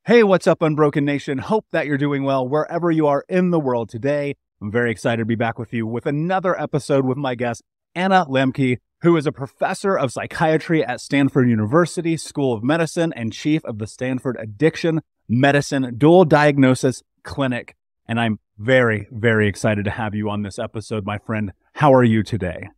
Hey, what's up, Unbroken Nation? Hope that you're doing well wherever you are in the world today. I'm very excited to be back with you with another episode with my guest, Anna Lembke, who is a professor of psychiatry at Stanford University School of Medicine and chief of the Stanford Addiction Medicine Dual Diagnosis Clinic. And I'm very, very excited to have you on this episode, my friend. How are you today?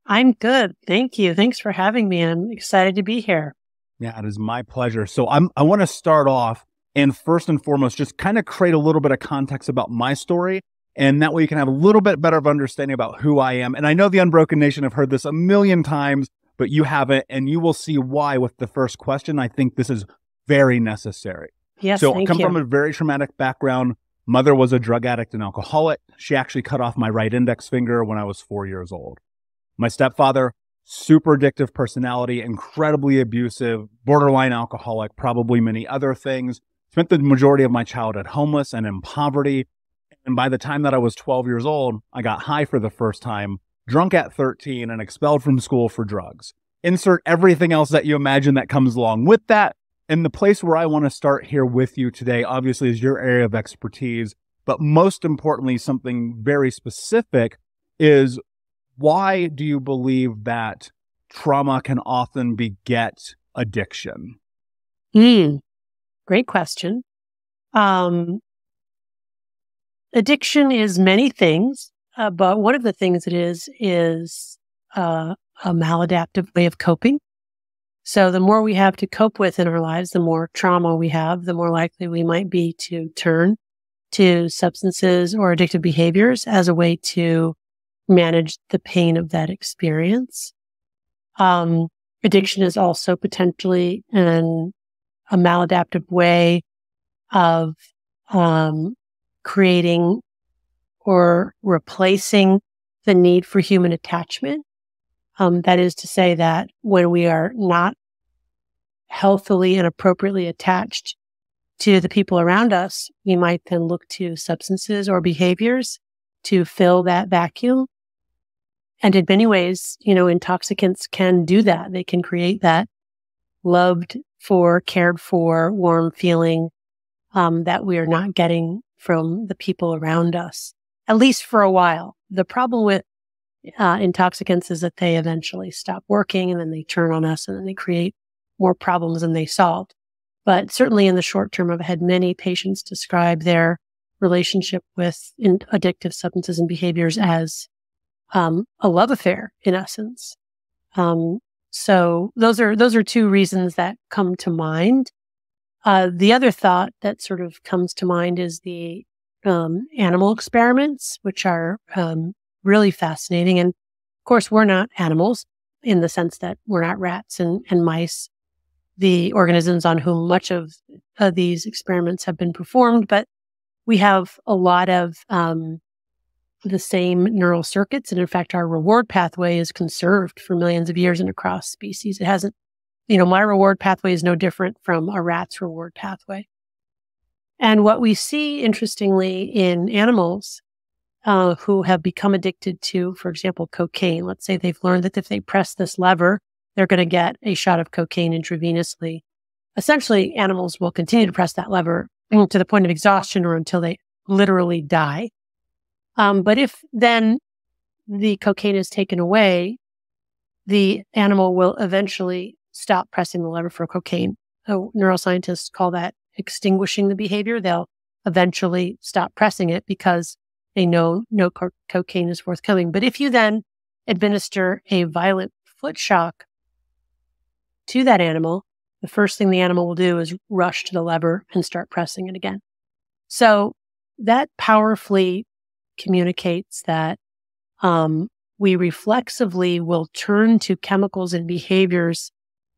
I'm good. Thank you. Thanks for having me. I'm excited to be here. Yeah, it is my pleasure. So I want to start off and first and foremost, just kind of create a little bit of context about my story. And that way you can have a little bit better of understanding about who I am. And I know the Unbroken Nation have heard this a million times, but you haven't. And you will see why with the first question. I think this is very necessary. Yes, so I thank come you. from a very traumatic background. Mother was a drug addict and alcoholic. She actually cut off my right index finger when I was 4 years old. My stepfather, super addictive personality, incredibly abusive, borderline alcoholic, probably many other things. Spent the majority of my childhood homeless and in poverty. And by the time that I was 12 years old, I got high for the first time, drunk at 13, and expelled from school for drugs. Insert everything else that you imagine that comes along with that. And the place where I want to start here with you today, obviously, is your area of expertise. But most importantly, something very specific is, why do you believe that trauma can often beget addiction? Great question. Addiction is many things, but one of the things it is a maladaptive way of coping. So the more we have to cope with in our lives, the more trauma we have, the more likely we might be to turn to substances or addictive behaviors as a way to manage the pain of that experience. Addiction is also potentially a maladaptive way of creating or replacing the need for human attachment. That is to say that when we are not healthily and appropriately attached to the people around us, we might then look to substances or behaviors to fill that vacuum. And in many ways, intoxicants can do that. They can create that loved for, cared for, warm feeling that we are not getting from the people around us, at least for a while. The problem with intoxicants is that they eventually stop working and then they turn on us and then they create more problems than they solve. But certainly in the short term, I've had many patients describe their relationship with addictive substances and behaviors as a love affair, in essence. So those are two reasons that come to mind. The other thought that sort of comes to mind is the animal experiments, which are really fascinating. And of course, we're not animals in the sense that we're not rats and mice, the organisms on whom much of these experiments have been performed, but we have a lot of the same neural circuits. And in fact, our reward pathway is conserved for millions of years and across species. It hasn't, my reward pathway is no different from a rat's reward pathway. And what we see, interestingly, in animals who have become addicted to, for example, cocaine, let's say they've learned that if they press this lever, they're going to get a shot of cocaine intravenously. Essentially, animals will continue to press that lever to the point of exhaustion or until they literally die. But if then the cocaine is taken away, the animal will eventually stop pressing the lever for cocaine. Neuroscientists call that extinguishing the behavior. They'll eventually stop pressing it because they know no cocaine is forthcoming. But if you then administer a violent foot shock to that animal, the first thing the animal will do is rush to the lever and start pressing it again. So that powerfully communicates that we reflexively will turn to chemicals and behaviors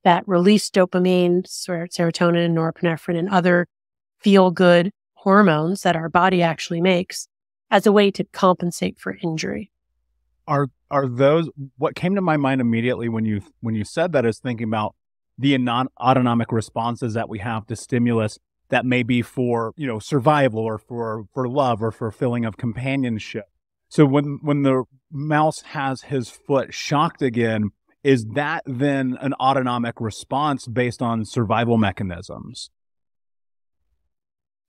that release dopamine, serotonin, norepinephrine, and other feel-good hormones that our body actually makes as a way to compensate for injury. Are those, what came to my mind immediately when you said that, is thinking about the autonomic responses that we have to stimulus that may be for, survival or for love or for feeling of companionship. So when the mouse has his foot shocked again, is that then an autonomic response based on survival mechanisms?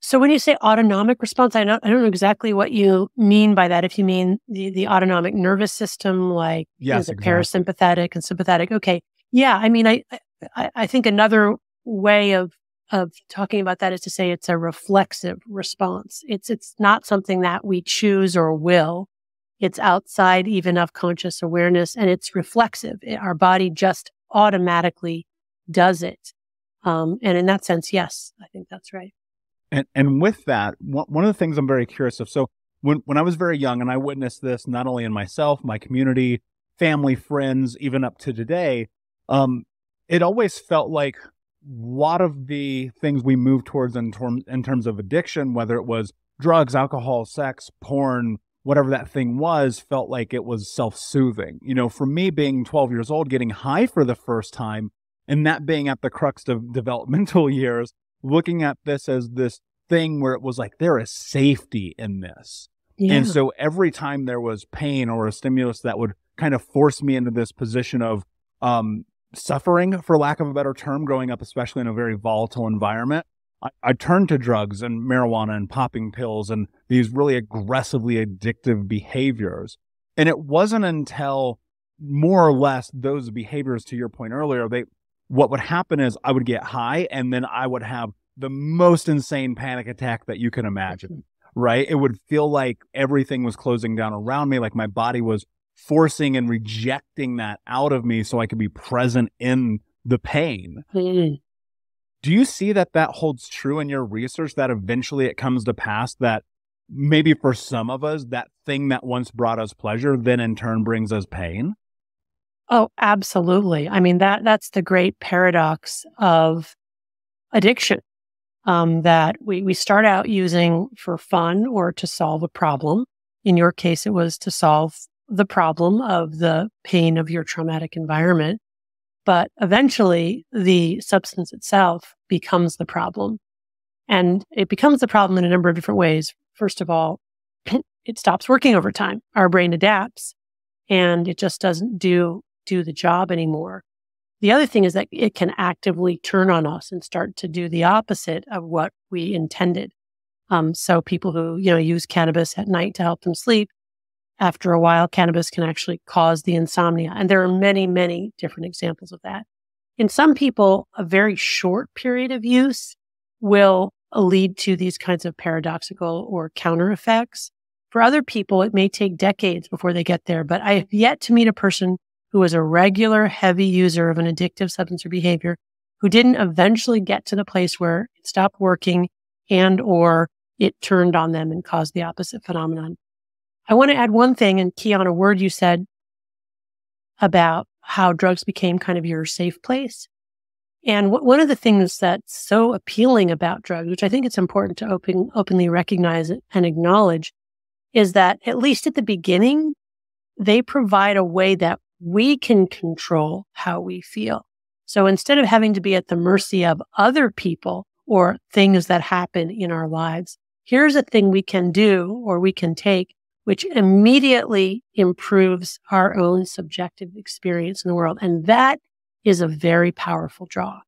So when you say autonomic response, I don't know exactly what you mean by that. If you mean the autonomic nervous system, like Yes, the exactly. parasympathetic and sympathetic. Okay. Yeah. I mean, I think another way of talking about that is to say it's a reflexive response. It's not something that we choose or will. It's outside even of conscious awareness, and it's reflexive. Our body just automatically does it. And in that sense, yes, I think that's right. And with that, one of the things I'm very curious of, so when I was very young and I witnessed this not only in myself, my community, family, friends, even up to today, um, it always felt like a lot of the things we moved towards in terms of addiction, whether it was drugs, alcohol, sex, porn, whatever that thing was, felt like it was self-soothing. You know, for me being 12 years old, getting high for the first time, and that being at the crux of developmental years, looking at this as this thing where it was like, there is safety in this. And Yeah. so every time there was pain or a stimulus that would kind of force me into this position of suffering, for lack of a better term, growing up, especially in a very volatile environment, I turned to drugs and marijuana and popping pills and these really aggressively addictive behaviors. And it wasn't until more or less those behaviors, to your point earlier, what would happen is I would get high and then I would have the most insane panic attack that you can imagine, right? It would feel like everything was closing down around me, like my body was forcing and rejecting that out of me so I could be present in the pain. Mm. Do you see that holds true in your research, that eventually it comes to pass that maybe for some of us, that thing that once brought us pleasure then in turn brings us pain? Oh, absolutely. I mean, that's the great paradox of addiction, that we start out using for fun or to solve a problem. In your case, it was to solve the problem of the pain of your traumatic environment. But eventually, the substance itself becomes the problem. And it becomes the problem in a number of different ways. First of all, it stops working over time. Our brain adapts and it just doesn't do the job anymore. The other thing is that it can actively turn on us and start to do the opposite of what we intended. So people who, use cannabis at night to help them sleep, after a while, cannabis can actually cause the insomnia. And there are many, many different examples of that. In some people, a very short period of use will lead to these kinds of paradoxical or counter effects. For other people, it may take decades before they get there, but I have yet to meet a person who was a regular heavy user of an addictive substance or behavior who didn't eventually get to the place where it stopped working and or it turned on them and caused the opposite phenomenon. I want to add one thing and key on a word you said about how drugs became kind of your safe place. And one of the things that's so appealing about drugs, which I think it's important to openly recognize and acknowledge, is that at least at the beginning, they provide a way that we can control how we feel. So instead of having to be at the mercy of other people or things that happen in our lives, here's a thing we can do or we can take, which immediately improves our own subjective experience in the world. And that is a very powerful draw.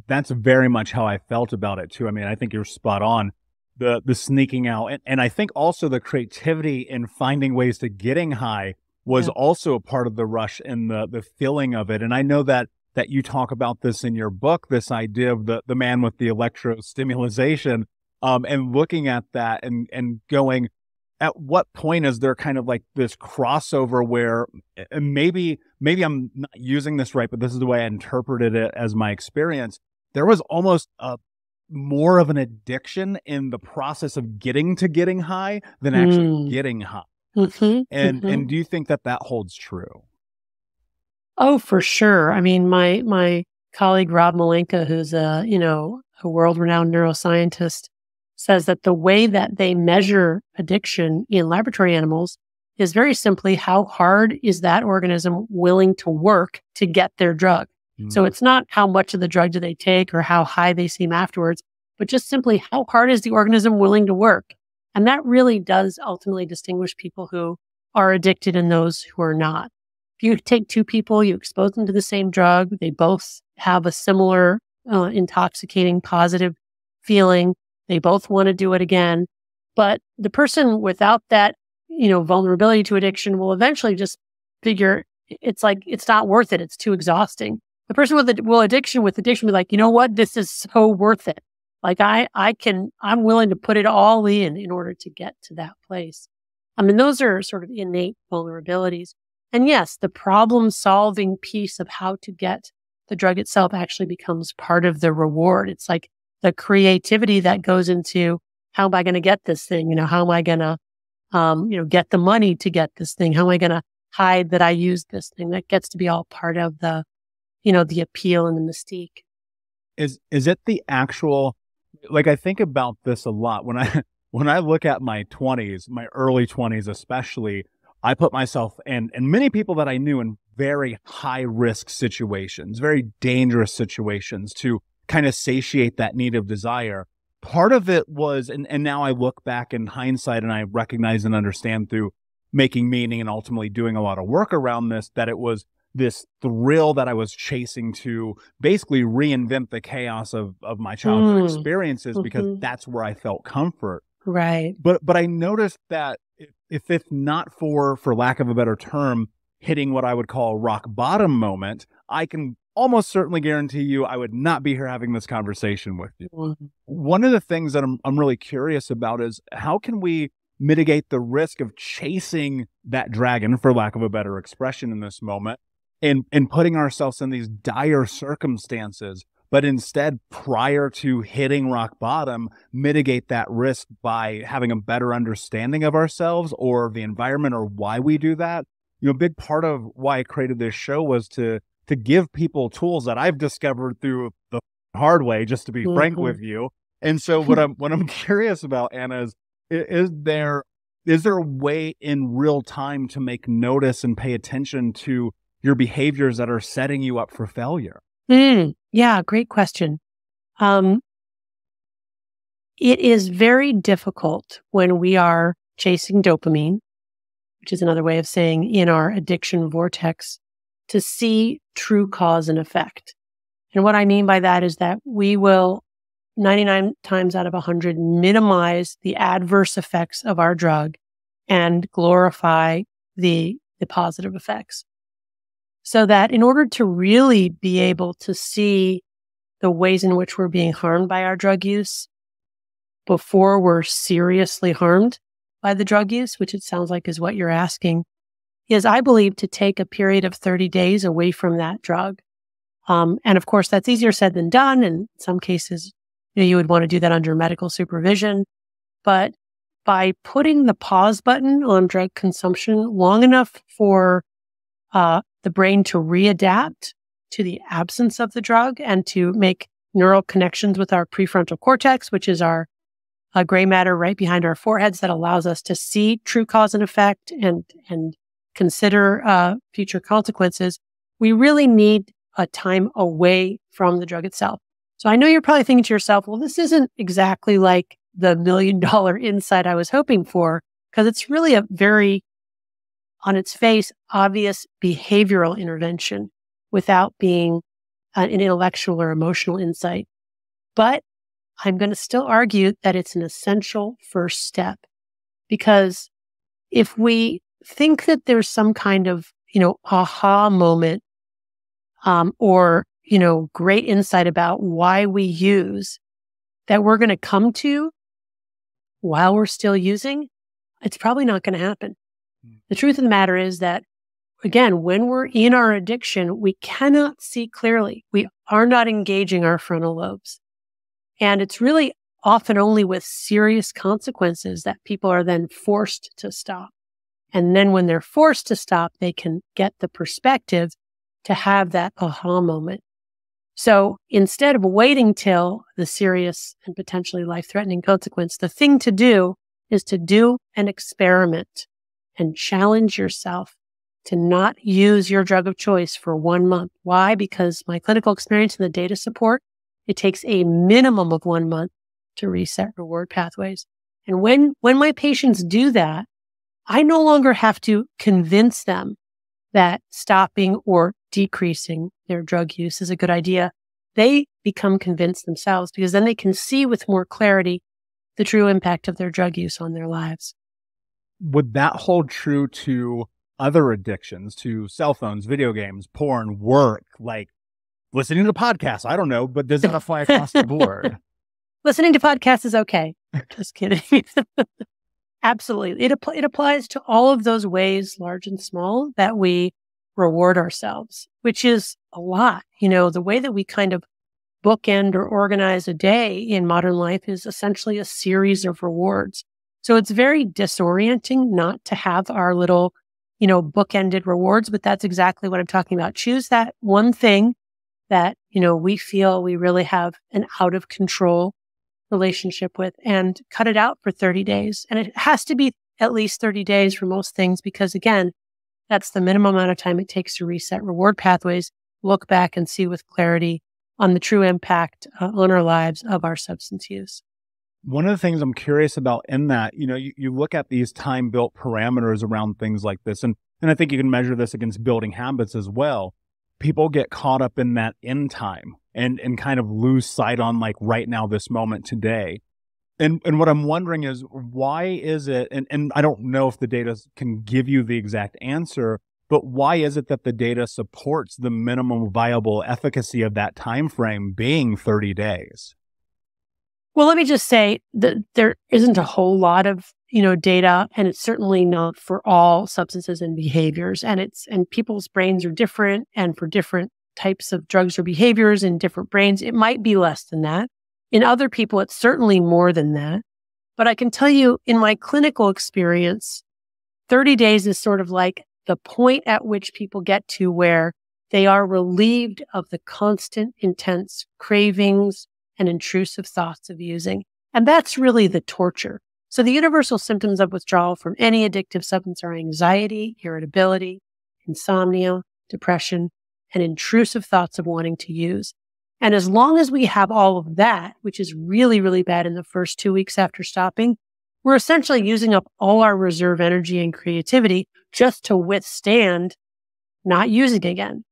That's very much how I felt about it too. I mean, I think you're spot on. The sneaking out. And I think also the creativity in finding ways to getting high was also a part of the rush and the feeling of it. And I know that you talk about this in your book, this idea of the man with the electrostimulation, and looking at that and going, at what point is there kind of like this crossover where maybe I'm not using this right, but this is the way I interpreted it as my experience. There was almost more of an addiction in the process of getting high than actually getting high. Mm-hmm, And do you think that holds true? Oh, for sure. I mean, my colleague Rob Malenka, who's a world-renowned neuroscientist, says that the way that they measure addiction in laboratory animals is very simply how hard is that organism willing to work to get their drug. So it's not how much of the drug do they take or how high they seem afterwards, but just simply how hard is the organism willing to work. And that really does ultimately distinguish people who are addicted and those who are not. If you take two people, you expose them to the same drug, they both have a similar intoxicating positive feeling. They both want to do it again. But the person without that, vulnerability to addiction will eventually just figure it's like, it's not worth it. It's too exhausting. The person with addiction be like, you know what? This is so worth it. Like I'm willing to put it all in order to get to that place. I mean, those are sort of innate vulnerabilities. And yes, the problem solving piece of how to get the drug itself actually becomes part of the reward. It's like the creativity that goes into how am I going to get this thing? How am I going to, get the money to get this thing? How am I going to hide that I use this thing? That gets to be all part of the, the appeal and the mystique. Is it the actual, like, I think about this a lot when I look at my 20s, my early 20s especially, I put myself and many people that I knew in very high risk situations, very dangerous situations to kind of satiate that need of desire. Part of it was, and now I look back in hindsight and I recognize and understand through making meaning and ultimately doing a lot of work around this, that it was this thrill that I was chasing to basically reinvent the chaos of my childhood experiences because that's where I felt comfort. Right. But I noticed that if not for lack of a better term, hitting what I would call a rock bottom moment, I can almost certainly guarantee you I would not be here having this conversation with you. One of the things that I'm really curious about is how can we mitigate the risk of chasing that dragon, for lack of a better expression, in this moment, and putting ourselves in these dire circumstances, but instead, prior to hitting rock bottom, mitigate that risk by having a better understanding of ourselves or the environment or why we do that. A big part of why I created this show was to give people tools that I've discovered through the hard way, just to be frank with you. And so what I'm curious about, Anna, is there a way in real time to make notice and pay attention to your behaviors that are setting you up for failure? Yeah, great question. It is very difficult when we are chasing dopamine, which is another way of saying in our addiction vortex, to see true cause and effect. And what I mean by that is that we will 99 times out of 100 minimize the adverse effects of our drug and glorify the positive effects. So that in order to really be able to see the ways in which we're being harmed by our drug use before we're seriously harmed by the drug use, which it sounds like is what you're asking, is, I believe, to take a period of 30 days away from that drug. And of course, that's easier said than done. And in some cases, you would want to do that under medical supervision. But by putting the pause button on drug consumption long enough for the brain to readapt to the absence of the drug and to make neural connections with our prefrontal cortex, which is our gray matter right behind our foreheads that allows us to see true cause and effect and consider future consequences, we really need a time away from the drug itself. So I know you're probably thinking to yourself, well, this isn't exactly like the $1 million insight I was hoping for, because it's really a very, on its face, obvious behavioral intervention without being an intellectual or emotional insight. But I'm going to still argue that it's an essential first step, because if we think that there's some kind of, aha moment, or, great insight about why we use that we're going to come to while we're still using, it's probably not going to happen. The truth of the matter is that, again, when we're in our addiction, we cannot see clearly. We are not engaging our frontal lobes. And it's really often only with serious consequences that people are then forced to stop. And then when they're forced to stop, they can get the perspective to have that aha moment. So instead of waiting till the serious and potentially life-threatening consequence, the thing to do is to do an experiment and challenge yourself to not use your drug of choice for 1 month. Why? Because my clinical experience and the data support, it takes a minimum of 1 month to reset reward pathways. And when my patients do that, I no longer have to convince them that stopping or decreasing their drug use is a good idea. They become convinced themselves, because then they can see with more clarity the true impact of their drug use on their lives. Would that hold true to other addictions, to cell phones, video games, porn, work, like listening to podcasts? I don't know, but does it apply across the board? Listening to podcasts is okay. Just kidding. Absolutely. It applies to all of those ways, large and small, that we reward ourselves, which is a lot. The way that we kind of bookend or organize a day in modern life is essentially a series of rewards. So it's very disorienting not to have our little, bookended rewards, but that's exactly what I'm talking about. Choose that one thing that, we feel we really have an out of control relationship with and cut it out for 30 days. And it has to be at least 30 days for most things, because again, that's the minimum amount of time it takes to reset reward pathways, look back and see with clarity on the true impact on our lives of our substance use. One of the things I'm curious about in that, you look at these time-built parameters around things like this, and I think you can measure this against building habits as well. People get caught up in that in time and kind of lose sight on like right now, this moment today. And what I'm wondering is, why is it, and I don't know if the data can give you the exact answer, but why is it that the data supports the minimum viable efficacy of that time frame being 30 days? Well, let me just say that there isn't a whole lot of, data, and it's certainly not for all substances and behaviors. And people's brains are different, and for different types of drugs or behaviors in different brains, it might be less than that. In other people, it's certainly more than that. But I can tell you, in my clinical experience, 30 days is sort of like the point at which people get to where they are relieved of the constant, intense cravings and intrusive thoughts of using. And that's really the torture. So the universal symptoms of withdrawal from any addictive substance are anxiety, irritability, insomnia, depression, and intrusive thoughts of wanting to use. And as long as we have all of that, which is really, really bad in the first 2 weeks after stopping, we're essentially using up all our reserve energy and creativity just to withstand not using again.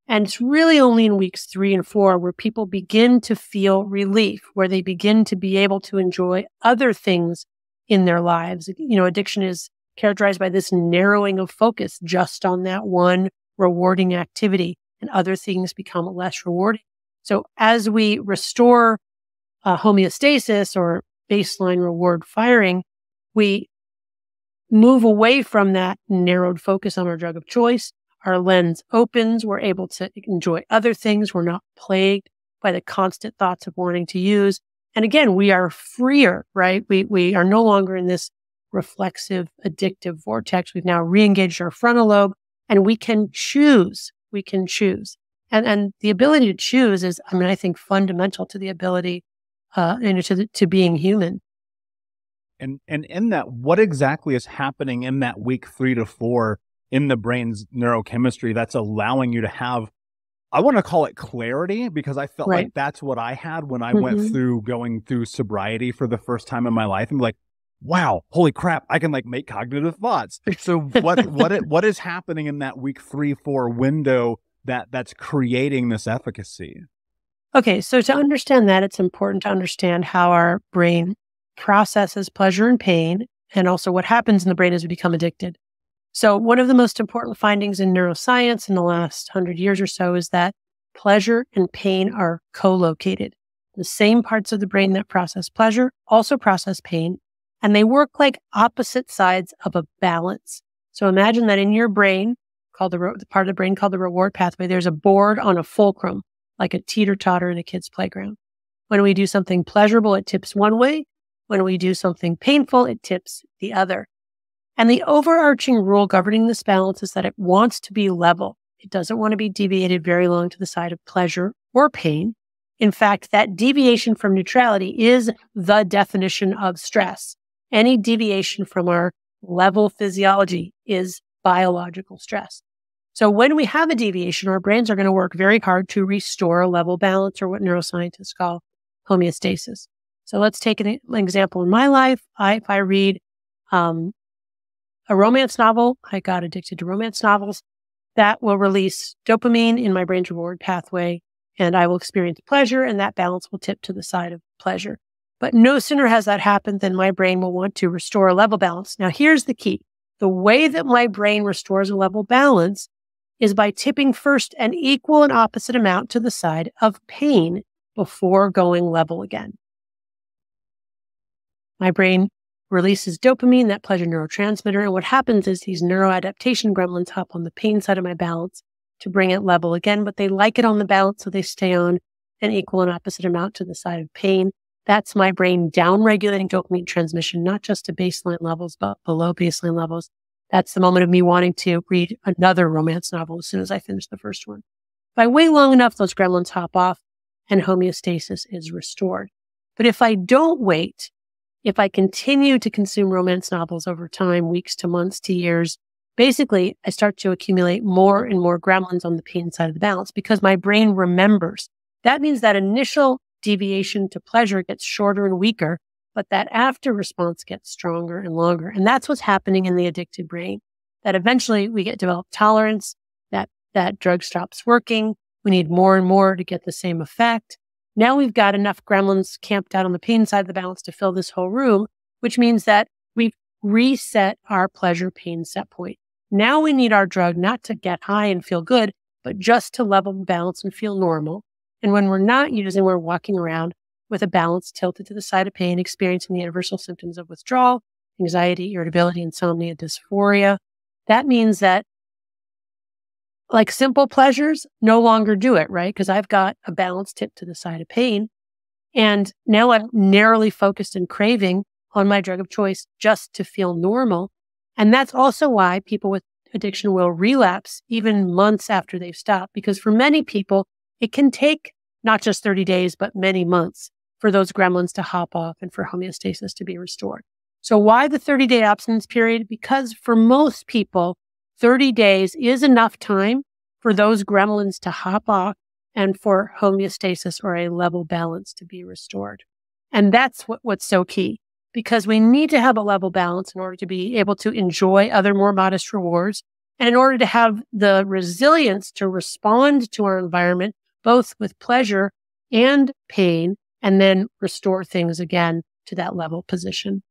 And it's really only in weeks 3 and 4 where people begin to feel relief, where they begin to be able to enjoy other things in their lives. Addiction is characterized by this narrowing of focus just on that one rewarding activity, and other things become less rewarding. So as we restore homeostasis or baseline reward firing, we move away from that narrowed focus on our drug of choice. Our lens opens. We're able to enjoy other things. We're not plagued by the constant thoughts of wanting to use. And again, we are freer, right? We are no longer in this reflexive, addictive vortex. We've now re-engaged our frontal lobe, and we can choose. We can choose. And the ability to choose is, I think, fundamental to the ability, to being human. And in that, what exactly is happening in that week 3 to 4 in the brain's neurochemistry that's allowing you to have, I want to call it clarity, because I felt like that's what I had when I went through going through sobriety for the first time in my life. I'm like, wow, holy crap, I can like make cognitive thoughts. So what is happening in that week 3-4 window that's creating this efficacy? Okay, so to understand that, it's important to understand how our brain processes pleasure and pain, and also what happens in the brain as we become addicted. So one of the most important findings in neuroscience in the last 100 years or so is that pleasure and pain are co-located. The same parts of the brain that process pleasure also process pain, and they work like opposite sides of a balance. So imagine that in your brain, called the part of the brain called the reward pathway, there's a board on a fulcrum, like a teeter-totter in a kid's playground. When we do something pleasurable, it tips one way. When we do something painful, it tips the other. And the overarching rule governing this balance is that it wants to be level. It doesn't want to be deviated very long to the side of pleasure or pain. In fact, that deviation from neutrality is the definition of stress. Any deviation from our level physiology is biological stress. So when we have a deviation, our brains are going to work very hard to restore a level balance, or what neuroscientists call homeostasis. So let's take an example in my life. If I read a romance novel, I got addicted to romance novels, that will release dopamine in my brain's reward pathway, and I will experience pleasure, and that balance will tip to the side of pleasure. But no sooner has that happened than my brain will want to restore a level balance. Now, here's the key. The way that my brain restores a level balance is by tipping first an equal and opposite amount to the side of pain before going level again. My brain releases dopamine, that pleasure neurotransmitter, and what happens is these neuroadaptation gremlins hop on the pain side of my balance to bring it level again, but they like it on the balance, so they stay on an equal and opposite amount to the side of pain. That's my brain down-regulating dopamine transmission, not just to baseline levels, but below baseline levels. That's the moment of me wanting to read another romance novel as soon as I finish the first one. If I wait long enough, those gremlins hop off and homeostasis is restored. But if I don't wait, if I continue to consume romance novels over time, weeks to months to years, basically I start to accumulate more and more gremlins on the pain side of the balance because my brain remembers. That means that initial deviation to pleasure gets shorter and weaker, but that after response gets stronger and longer. And that's what's happening in the addicted brain, that eventually we get developed tolerance, that drug stops working. We need more and more to get the same effect. Now we've got enough gremlins camped out on the pain side of the balance to fill this whole room, which means that we've reset our pleasure pain set point. Now we need our drug not to get high and feel good, but just to level the balance and feel normal. And when we're not using, we're walking around with a balance tilted to the side of pain, experiencing the universal symptoms of withdrawal, anxiety, irritability, insomnia, dysphoria. That means that like simple pleasures no longer do it, right? Because I've got a balance tipped to the side of pain. And now I'm narrowly focused and craving on my drug of choice just to feel normal. And that's also why people with addiction will relapse even months after they've stopped. Because for many people, it can take not just 30 days, but many months for those gremlins to hop off and for homeostasis to be restored. So why the 30-day abstinence period? Because for most people, 30 days is enough time for those gremlins to hop off and for homeostasis or a level balance to be restored. And that's what's so key, because we need to have a level balance in order to be able to enjoy other more modest rewards and in order to have the resilience to respond to our environment, both with pleasure and pain, and then restore things again to that level position.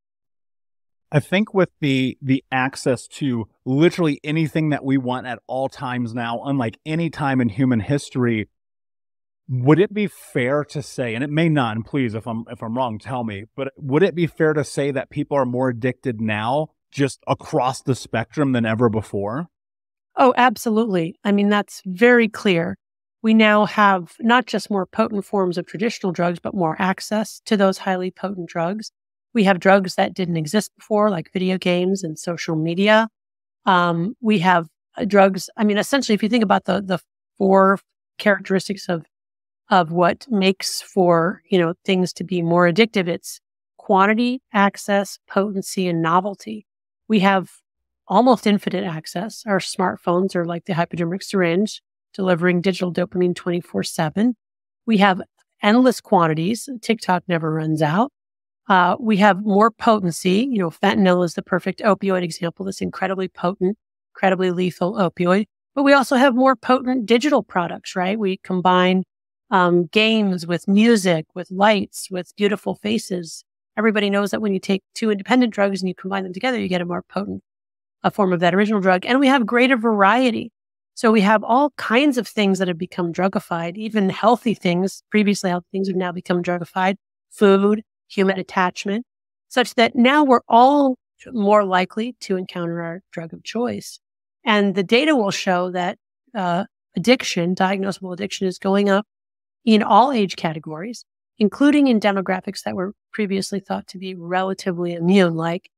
I think with the access to literally anything that we want at all times now, unlike any time in human history, would it be fair to say, and it may not, and please, if I'm wrong, tell me, but would it be fair to say that people are more addicted now, just across the spectrum, than ever before? Oh, absolutely. I mean, that's very clear. We now have not just more potent forms of traditional drugs, but more access to those highly potent drugs. We have drugs that didn't exist before, like video games and social media. We have drugs. I mean, essentially, if you think about the four characteristics of what makes for, things to be more addictive, it's quantity, access, potency, and novelty. We have almost infinite access. Our smartphones are like the hypodermic syringe, delivering digital dopamine 24/7. We have endless quantities. TikTok never runs out. We have more potency. Fentanyl is the perfect opioid example, this incredibly potent, incredibly lethal opioid. But we also have more potent digital products, right? We combine games with music, with lights, with beautiful faces. Everybody knows that when you take two independent drugs and you combine them together, you get a more potent form of that original drug. And we have greater variety. So we have all kinds of things that have become drugified, even healthy things. Previously, healthy things have now become drugified. Food, human attachment, such that now we're all more likely to encounter our drug of choice. And the data will show that addiction, diagnosable addiction, is going up in all age categories, including in demographics that were previously thought to be relatively immune, like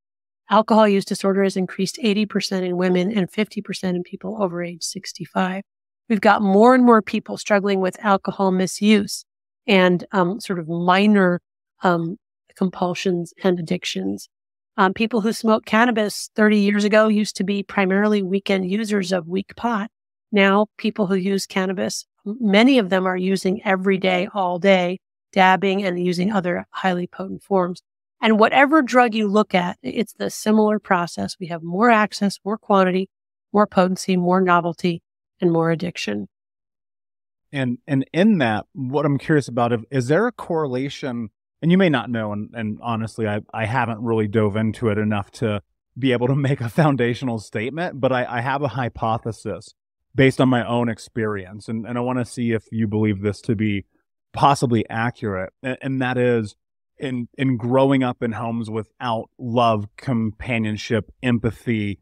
alcohol use disorder has increased 80% in women and 50% in people over age 65. We've got more and more people struggling with alcohol misuse and sort of minor compulsions and addictions. People who smoke cannabis 30 years ago used to be primarily weekend users of weak pot. Now, people who use cannabis, many of them are using every day, all day, dabbing and using other highly potent forms. And whatever drug you look at, it's the similar process. We have more access, more quantity, more potency, more novelty, and more addiction. And in that, what I'm curious about, is there a correlation and you may not know, and honestly, I haven't really dove into it enough to be able to make a foundational statement, but I have a hypothesis based on my own experience, and I want to see if you believe this to be possibly accurate, and that is in growing up in homes without love, companionship, empathy,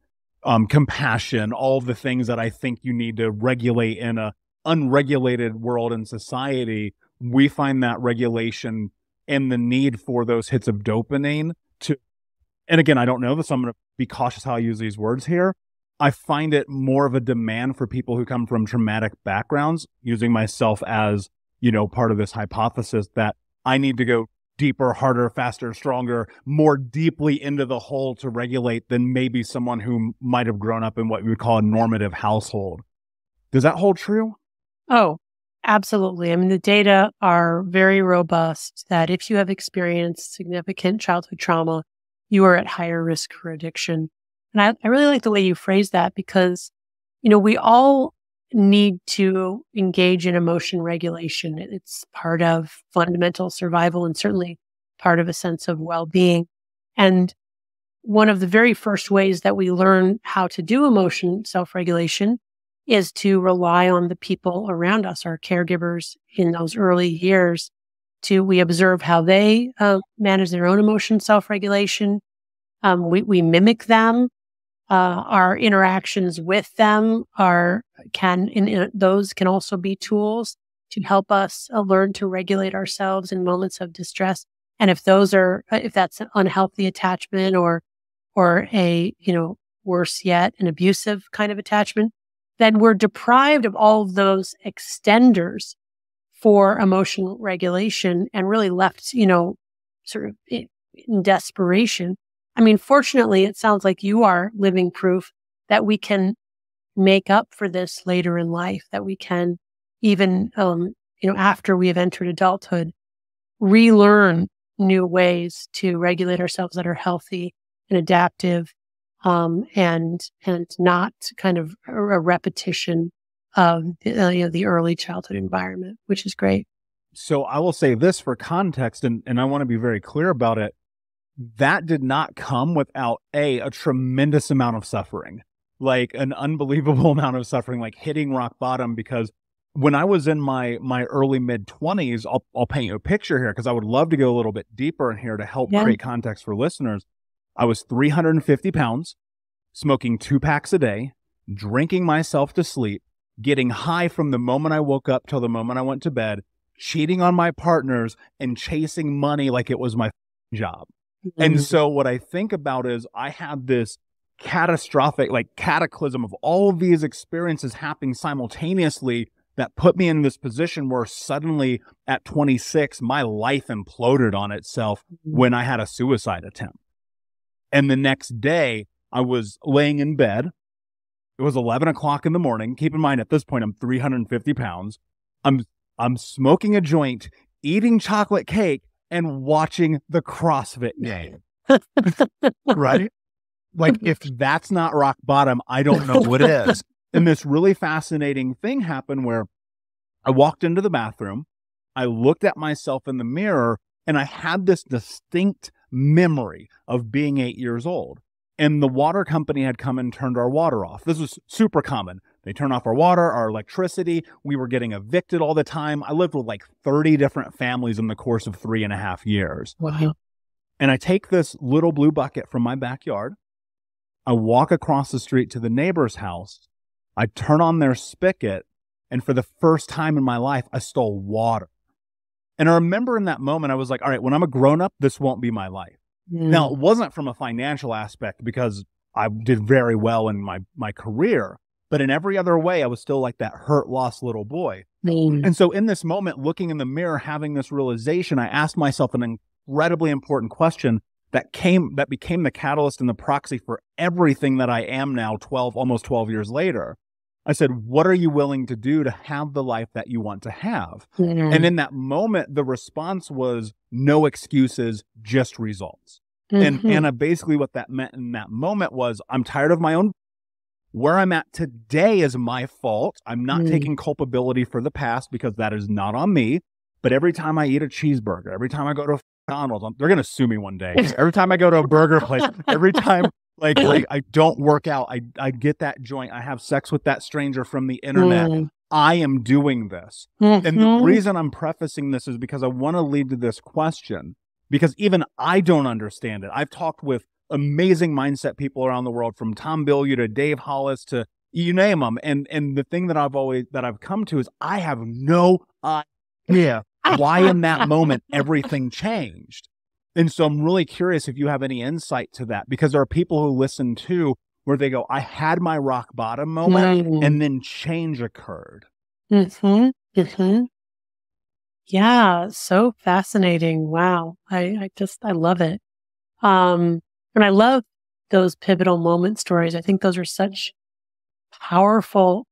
compassion, all the things that I think you need to regulate in a unregulated world and society, we find that regulation and the need for those hits of dopamine to, and again, I don't know this, so I'm going to be cautious how I use these words here. I find it more of a demand for people who come from traumatic backgrounds, using myself as, part of this hypothesis that I need to go deeper, harder, faster, stronger, more deeply into the hole to regulate than maybe someone who might have grown up in what we would call a normative household. Does that hold true? Oh, absolutely. I mean, the data are very robust that if you have experienced significant childhood trauma, you are at higher risk for addiction. And I really like the way you phrase that because, we all need to engage in emotion regulation. It's part of fundamental survival and certainly part of a sense of well-being. And one of the very first ways that we learn how to do emotion self-regulation is to rely on the people around us, our caregivers in those early years. We observe how they manage their own emotion self-regulation. We mimic them. Our interactions with them those can also be tools to help us learn to regulate ourselves in moments of distress. And if that's an unhealthy attachment or a, worse yet, an abusive kind of attachment, then we're deprived of all of those extenders for emotional regulation and really left, sort of in desperation. I mean, fortunately, it sounds like you are living proof that we can make up for this later in life, that we can even, after we have entered adulthood, relearn new ways to regulate ourselves that are healthy and adaptive, and not kind of a repetition of the early childhood environment, which is great. So I will say this for context, and I want to be very clear about it. That did not come without a tremendous amount of suffering, like an unbelievable amount of suffering, like hitting rock bottom. Because when I was in my early mid-20s, I'll paint you a picture here because I would love to go a little bit deeper in here to help create context for listeners. I was 350 pounds, smoking 2 packs a day, drinking myself to sleep, getting high from the moment I woke up till the moment I went to bed, cheating on my partners, and chasing money like it was my job. And so what I think about is I had this catastrophic, cataclysm of all of these experiences happening simultaneously that put me in this position where suddenly at 26, my life imploded on itself when I had a suicide attempt. And the next day I was laying in bed. It was 11 o'clock in the morning. Keep in mind, at this point, I'm 350 pounds. I'm smoking a joint, eating chocolate cake, and watching the CrossFit game. Right? Like, if that's not rock bottom, I don't know what is. And this really fascinating thing happened where I walked into the bathroom, I looked at myself in the mirror, and I had this distinct memory of being 8 years old. And the water company had come and turned our water off. This was super common. They turned off our water, our electricity. We were getting evicted all the time. I lived with 30 different families in the course of 3.5 years. Wow. And I take this little blue bucket from my backyard. I walk across the street to the neighbor's house. I turn on their spigot. And for the first time in my life, I stole water. And I remember in that moment, I was like, all right, when I'm a grown up, this won't be my life. Now, it wasn't from a financial aspect because I did very well in my career. But in every other way, I was still like that hurt, lost little boy. And so in this moment, looking in the mirror, having this realization, I asked myself an incredibly important question that became the catalyst and the proxy for everything that I am now, almost 12 years later. I said, what are you willing to do to have the life that you want to have? And in that moment, the response was no excuses, just results. And Anna, basically what that meant in that moment was, I'm tired of my own. Where I'm at today is my fault. I'm not taking culpability for the past because that is not on me. But every time I eat a cheeseburger, every time I go to a McDonald's, they're going to sue me one day. Every time I go to a burger place, every time like I don't work out, I get that joint, I have sex with that stranger from the internet. I am doing this. And the reason I'm prefacing this is because I want to lead to this question, because even I don't understand it. I've talked with amazing mindset people around the world, from Tom Bilyeu to Dave Hollis to you name them. And the thing that I've come to is I have no idea why in that moment everything changed. And so I'm really curious if you have any insight to that, because there are people who listen to where they go, I had my rock bottom moment and then change occurred. Yeah, so fascinating. Wow. I love it. And I love those pivotal moment stories. I think those are such powerful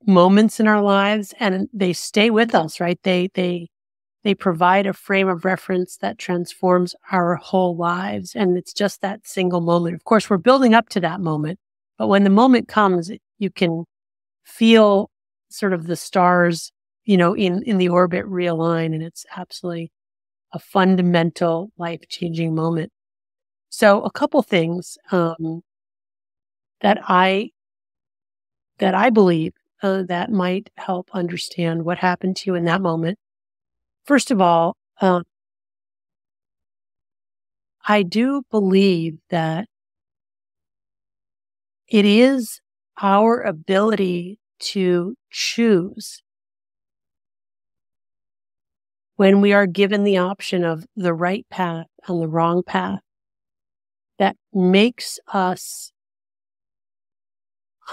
moments in our lives, and they stay with us, right? They provide a frame of reference that transforms our whole lives. And it's just that single moment. Of course, we're building up to that moment, but when the moment comes, you can feel sort of the stars, in the orbit realign, and it's absolutely a fundamental life-changing moment. So a couple things that I believe that might help understand what happened to you in that moment. First of all, I do believe that it is our ability to choose when we are given the option of the right path and the wrong path that makes us,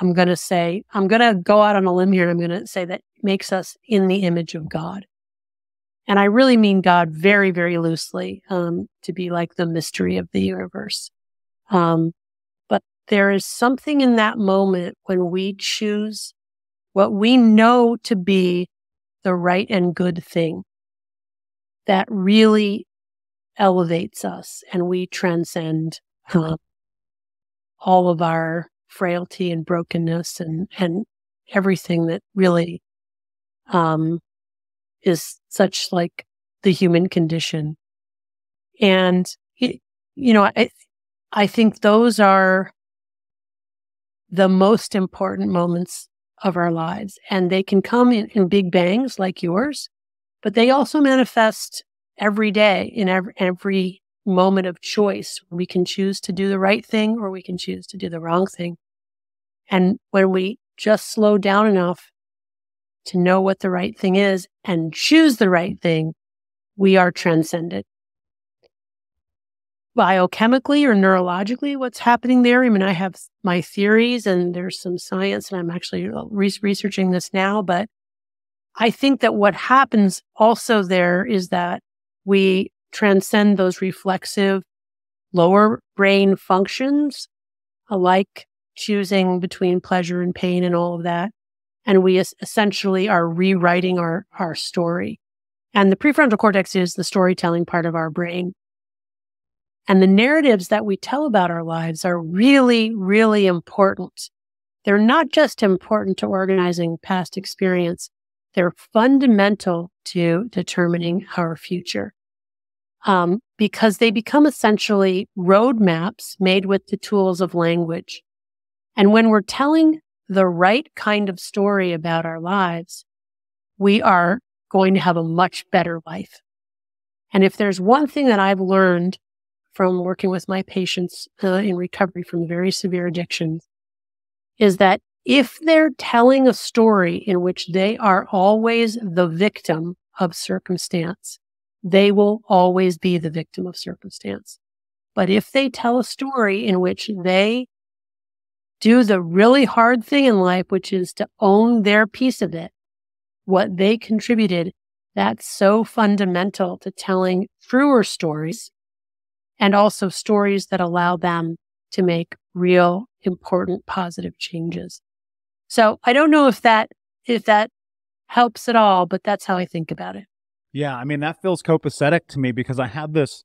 I'm going to go out on a limb here, and I'm going to say that makes us in the image of God. And I really mean God very, very loosely, to be like the mystery of the universe. But there is something in that moment when we choose what we know to be the right and good thing that really elevates us, and we transcend all of our frailty and brokenness and everything that really is such like the human condition. And, I think those are the most important moments of our lives. And they can come in big bangs like yours, but they also manifest every day in every moment of choice. We can choose to do the right thing, or we can choose to do the wrong thing. And when we just slow down enough to know what the right thing is and choose the right thing, we are transcended. Biochemically or neurologically, what's happening there? I mean, I have my theories, and there's some science, and I'm actually researching this now, but I think that what happens also there is that we transcend those reflexive lower brain functions, like choosing between pleasure and pain and all of that. And we essentially are rewriting our story. And the prefrontal cortex is the storytelling part of our brain. And the narratives that we tell about our lives are really, really important. They're not just important to organizing past experience. They're fundamental to determining our future. Because they become essentially roadmaps made with the tools of language. And when we're telling the right kind of story about our lives, we are going to have a much better life. And if there's one thing that I've learned from working with my patients in recovery from very severe addictions, is that if they're telling a story in which they are always the victim of circumstance, they will always be the victim of circumstance. But if they tell a story in which they do the really hard thing in life, which is to own their piece of it, what they contributed, that's so fundamental to telling truer stories, and also stories that allow them to make real, important, positive changes. So I don't know if that helps at all, but that's how I think about it. Yeah, I mean, that feels copacetic to me, because I had this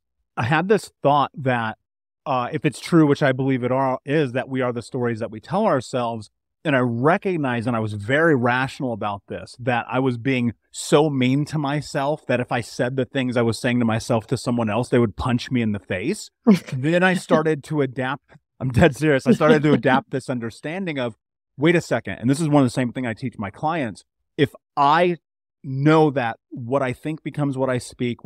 thought that if it's true, which I believe it is, that we are the stories that we tell ourselves, And I recognized, and I was very rational about this, that I was being so mean to myself that if I said the things I was saying to myself to someone else, they would punch me in the face. Then I started to adapt. I'm dead serious. I started to adapt this understanding of, wait a second. And this is one of the same thing I teach my clients. If I know that what I think becomes what I speak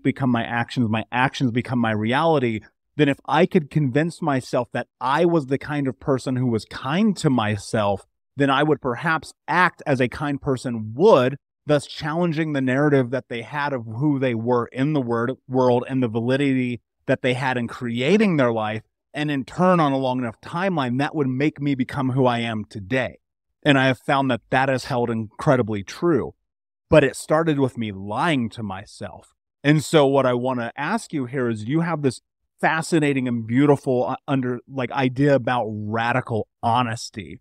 become my actions become my reality, then if I could convince myself that I was the kind of person who was kind to myself, then I would perhaps act as a kind person would, thus challenging the narrative that they had of who they were in the world and the validity that they had in creating their life. And in turn, on a long enough timeline, that would make me become who I am today. And I have found that that has held incredibly true. But it started with me lying to myself. And so what I want to ask you here is, you have this fascinating and beautiful idea about radical honesty.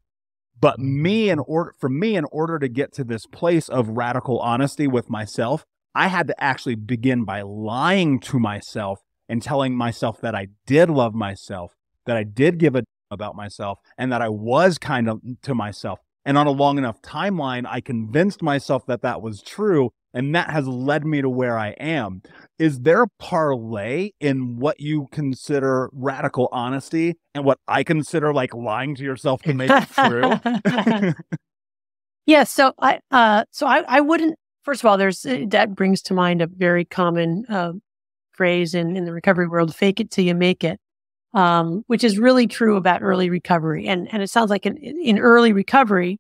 But for me, in order to get to this place of radical honesty with myself, I had to actually begin by lying to myself and telling myself that I did love myself, that I did give a about myself, and that I was kind to myself. And on a long enough timeline, I convinced myself that that was true, and that has led me to where I am. Is there a parlay in what you consider radical honesty and what I consider like lying to yourself to make it true? Yeah. So I wouldn't, first of all, that brings to mind a very common phrase in the recovery world, fake it till you make it, which is really true about early recovery. And it sounds like in early recovery,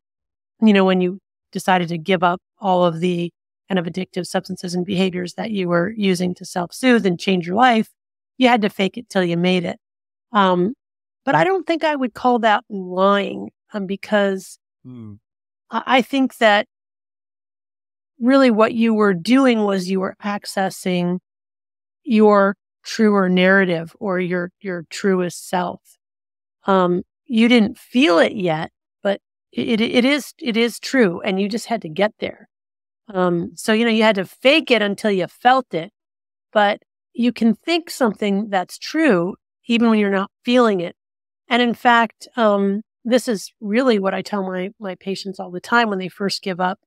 when you decided to give up all of the kind of addictive substances and behaviors that you were using to self-soothe and change your life, you had to fake it till you made it. But I don't think I would call that lying, because I think that really what you were doing was you were accessing your truer narrative or your truest self. You didn't feel it yet, but it is true, and you just had to get there. So you had to fake it until you felt it, but you can think something that's true even when you're not feeling it. And in fact, this is really what I tell my patients all the time when they first give up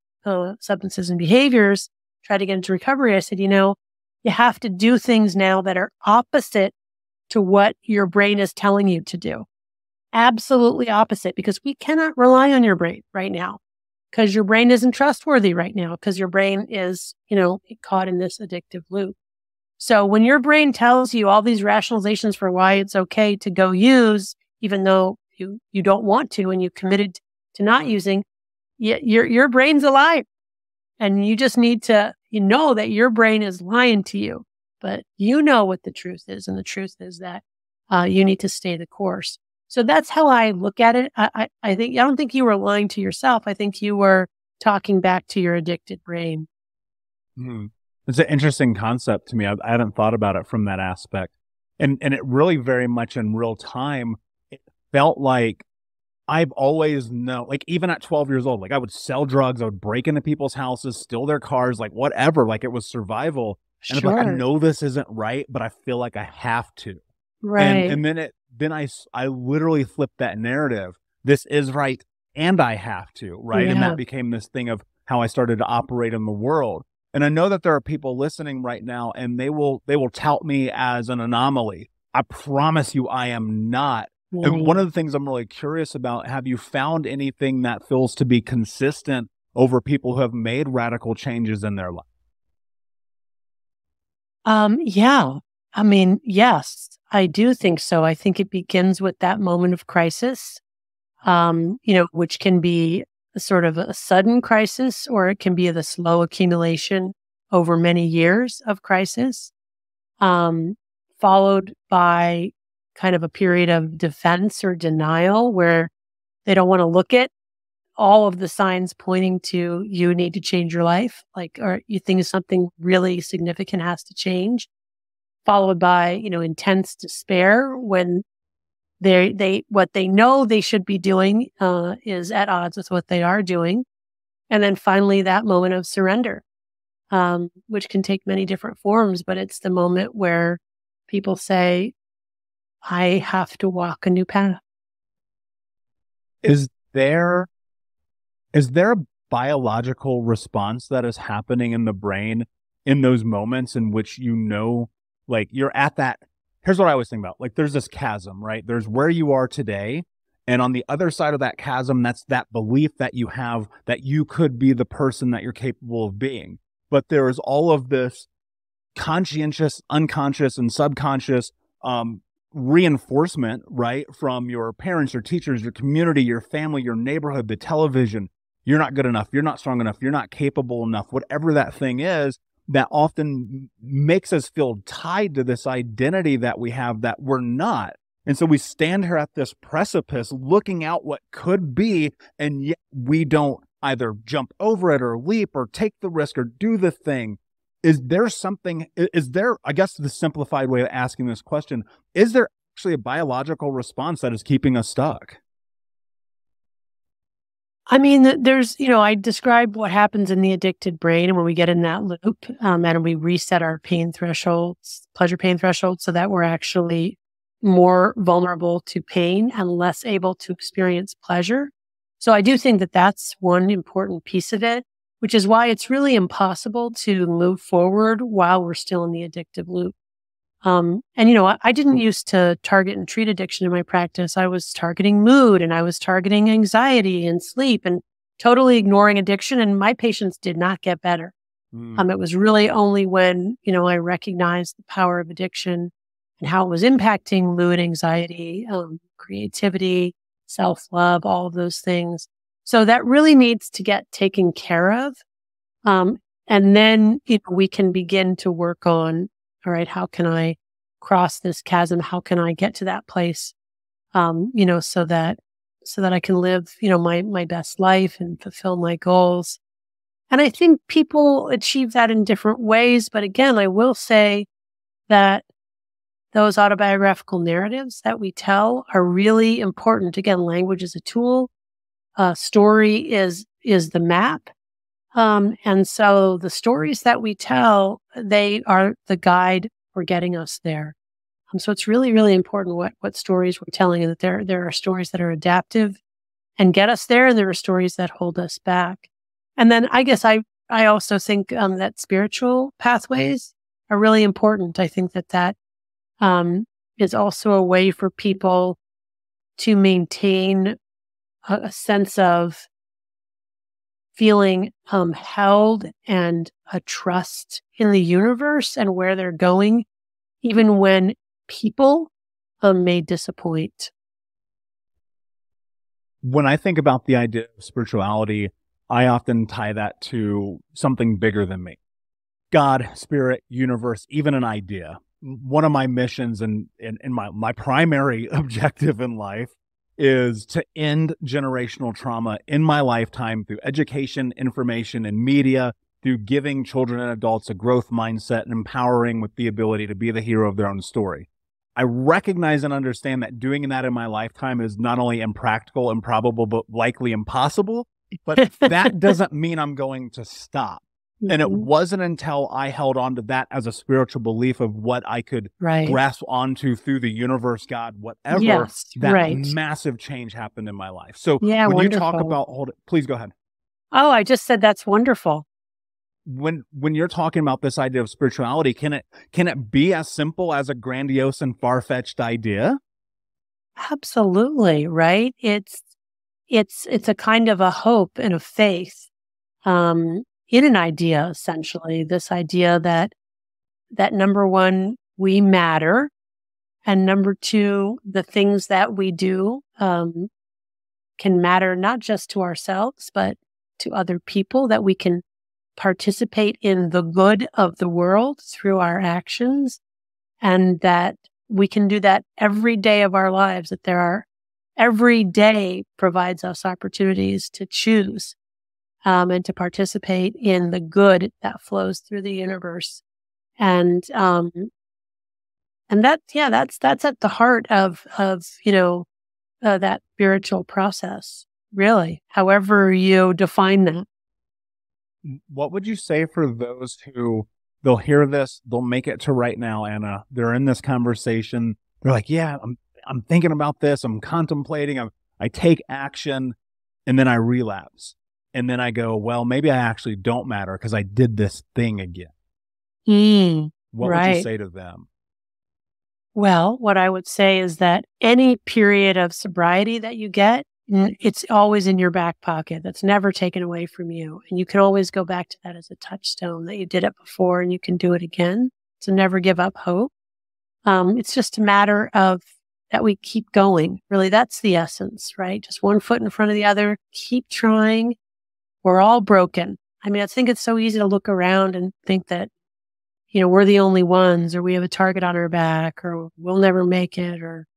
substances and behaviors, try to get into recovery. I said, you have to do things now that are opposite to what your brain is telling you to do. Absolutely opposite, because we cannot rely on your brain right now, because your brain isn't trustworthy right now, because your brain is, caught in this addictive loop. So when your brain tells you all these rationalizations for why it's okay to go use, even though you don't want to and you committed to not using, your brain's a liar. And you just need to, that your brain is lying to you, but you know what the truth is. And the truth is that you need to stay the course. So that's how I look at it. I don't think you were lying to yourself. I think you were talking back to your addicted brain. It's an interesting concept to me. I hadn't thought about it from that aspect. And it really very much in real time, it felt like I've always known, like even at 12 years old, like I would sell drugs, I would break into people's houses, steal their cars, like whatever, like it was survival. And it's like, I know this isn't right, but I feel like I have to. Right. And then I literally flipped that narrative. This is right, and I have to, right? Yeah. And that became this thing of how I started to operate in the world. And I know that there are people listening right now, and they will tout me as an anomaly. I promise you, I am not. Yeah. And one of the things I'm really curious about, have you found anything that feels to be consistent over people who have made radical changes in their life? Yeah. I mean, yes, I do think so. I think it begins with that moment of crisis, which can be a sort of a sudden crisis, or it can be the slow accumulation over many years of crisis, followed by kind of a period of defense or denial where they don't want to look at all of the signs pointing to you need to change your life, or you think something really significant has to change, followed by, intense despair when what they know they should be doing is at odds with what they are doing. And then finally that moment of surrender, which can take many different forms, but it's the moment where people say, I have to walk a new path. Is there is there a biological response that is happening in the brain in those moments in which like you're at that? Here's what I always think about. Like there's this chasm, right? There's where you are today. And on the other side of that chasm, that's that belief that you have that you could be the person that you're capable of being. But there is all of this conscientious, unconscious, and subconscious reinforcement, right? From your parents, your teachers, your community, your family, your neighborhood, the television. You're not good enough. You're not strong enough. You're not capable enough. Whatever that thing is, that often makes us feel tied to this identity that we have that we're not. And so we stand here at this precipice looking out what could be, and yet we don't either jump over it or leap or take the risk or do the thing. Is there, I guess the simplified way of asking this question, is there actually a biological response that is keeping us stuck? I mean, I described what happens in the addicted brain when we get in that loop, and we reset our pleasure pain thresholds, so that we're actually more vulnerable to pain and less able to experience pleasure. So I do think that that's one important piece of it, which is why it's really impossible to move forward while we're still in the addictive loop. I didn't used to target and treat addiction in my practice. I was targeting mood, and I was targeting anxiety and sleep, and totally ignoring addiction. And my patients did not get better. It was really only when, I recognized the power of addiction and how it was impacting mood, anxiety, creativity, self-love, all of those things. So that really needs to get taken care of. And then we can begin to work on, all right, how can I cross this chasm? How can I get to that place, so that I can live, my best life and fulfill my goals. And I think people achieve that in different ways. But again, I will say that those autobiographical narratives that we tell are really important. Again, language is a tool. Story is the map. And so the stories that we tell, they are the guide for getting us there. So it's really, really important what stories we're telling, and that there are stories that are adaptive and get us there, and there are stories that hold us back. And then I guess I also think that spiritual pathways are really important. I think that is also a way for people to maintain a sense of feeling held and a trust in the universe and where they're going, even when people may disappoint. When I think about the idea of spirituality, I often tie that to something bigger than me. God, spirit, universe, even an idea. One of my missions and my primary objective in life is to end generational trauma in my lifetime through education, information, and media, through giving children and adults a growth mindset and empowering with the ability to be the hero of their own story. I recognize and understand that doing that in my lifetime is not only impractical, improbable, but likely impossible. But that doesn't mean I'm going to stop. And it wasn't until I held on to that as a spiritual belief of what I could grasp onto through the universe, God, whatever, massive change happened in my life. So when you talk about, please go ahead. Oh, I just said that's wonderful. When you're talking about this idea of spirituality, can it be as simple as a grandiose and far-fetched idea? Absolutely, right? It's a kind of a hope and a faith in an idea, essentially. This idea that number one, we matter, and number two, the things that we do can matter not just to ourselves, but to other people, that we can participate in the good of the world through our actions, and that we can do that every day of our lives, that every day provides us opportunities to choose and to participate in the good that flows through the universe. And that's at the heart of that spiritual process, really, however you define that. What would you say for those who, they'll hear this, they'll make it to right now, Anna, they're in this conversation, they're like, yeah, I'm thinking about this, I'm contemplating, I take action, and then I relapse. And then I go, well, maybe I actually don't matter because I did this thing again. What would you Right. say to them? Well, what I would say is that any period of sobriety that you get, it's always in your back pocket. That's never taken away from you. And you can always go back to that as a touchstone that you did it before and you can do it again. So never give up hope. It's just a matter of that we keep going. Really, that's the essence, right? Just one foot in front of the other. Keep trying. We're all broken. I mean, I think it's so easy to look around and think that, we're the only ones, or we have a target on our back, or we'll never make it, or,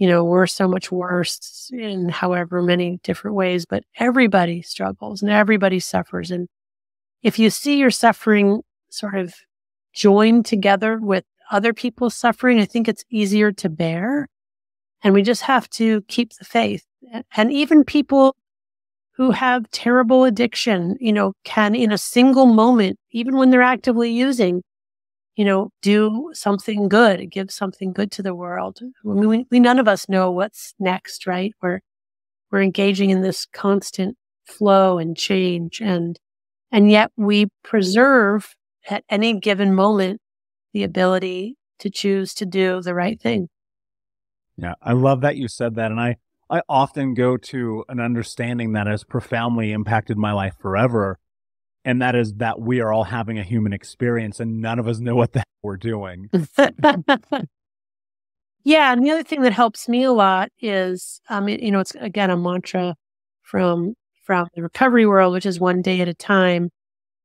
we're so much worse in however many different ways. But everybody struggles and everybody suffers. And if you see your suffering sort of joined together with other people's suffering, I think it's easier to bear. And we just have to keep the faith. And even people who have terrible addiction, can in a single moment, even when they're actively using, do something good, give something good to the world. I mean, we none of us know what's next, right? We're engaging in this constant flow and change, and yet we preserve at any given moment the ability to choose to do the right thing. Yeah, I love that you said that. And I often go to an understanding that has profoundly impacted my life forever. And that is that we are all having a human experience and none of us know what the hell we're doing. Yeah. And the other thing that helps me a lot is, it's again, a mantra from the recovery world, which is one day at a time.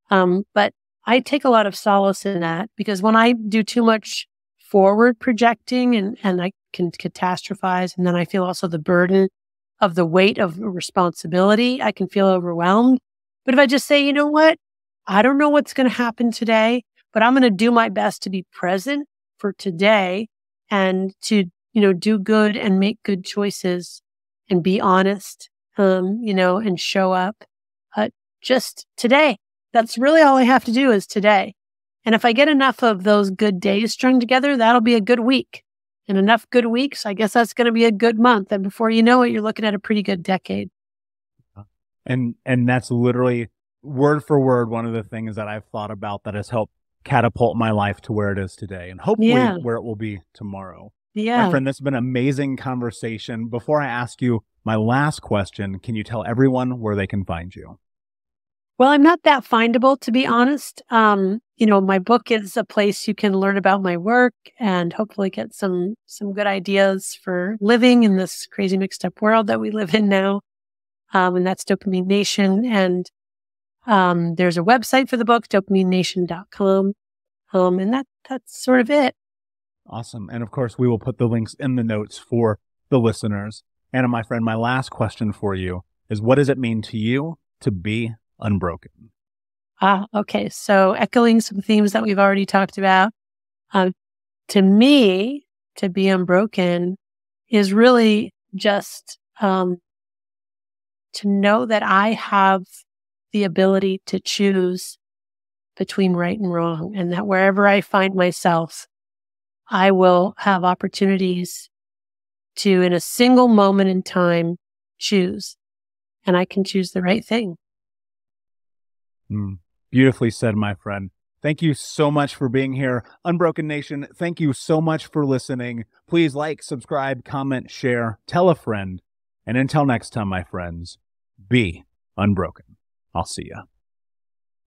But I take a lot of solace in that because when I do too much forward projecting and I can catastrophize, and then I feel also the burden of the weight of responsibility, I can feel overwhelmed. But if I just say, you know what, I don't know what's going to happen today, but I'm going to do my best to be present for today and to, do good and make good choices and be honest, and show up just today. That's really all I have to do is today. And if I get enough of those good days strung together, that'll be a good week. And enough good weeks, I guess that's going to be a good month. And before you know it, you're looking at a pretty good decade. And that's literally word for word one of the things that I've thought about that has helped catapult my life to where it is today and hopefully where it will be tomorrow. Yeah. My friend, this has been an amazing conversation. Before I ask you my last question, can you tell everyone where they can find you? Well, I'm not that findable, to be honest. My book is a place you can learn about my work and hopefully get some good ideas for living in this crazy mixed up world that we live in now. And that's Dopamine Nation. And there's a website for the book, dopaminenation.com. And that's sort of it. Awesome. And of course, we will put the links in the notes for the listeners. Anna, my friend, my last question for you is, what does it mean to you to be unbroken? Okay. So echoing some themes that we've already talked about, to me, to be unbroken is really just to know that I have the ability to choose between right and wrong, and that wherever I find myself, I will have opportunities to, in a single moment in time, choose, and I can choose the right thing. Beautifully said, my friend. Thank you so much for being here. Unbroken Nation, thank you so much for listening. Please like, subscribe, comment, share, tell a friend. And until next time, my friends, be unbroken. I'll see ya.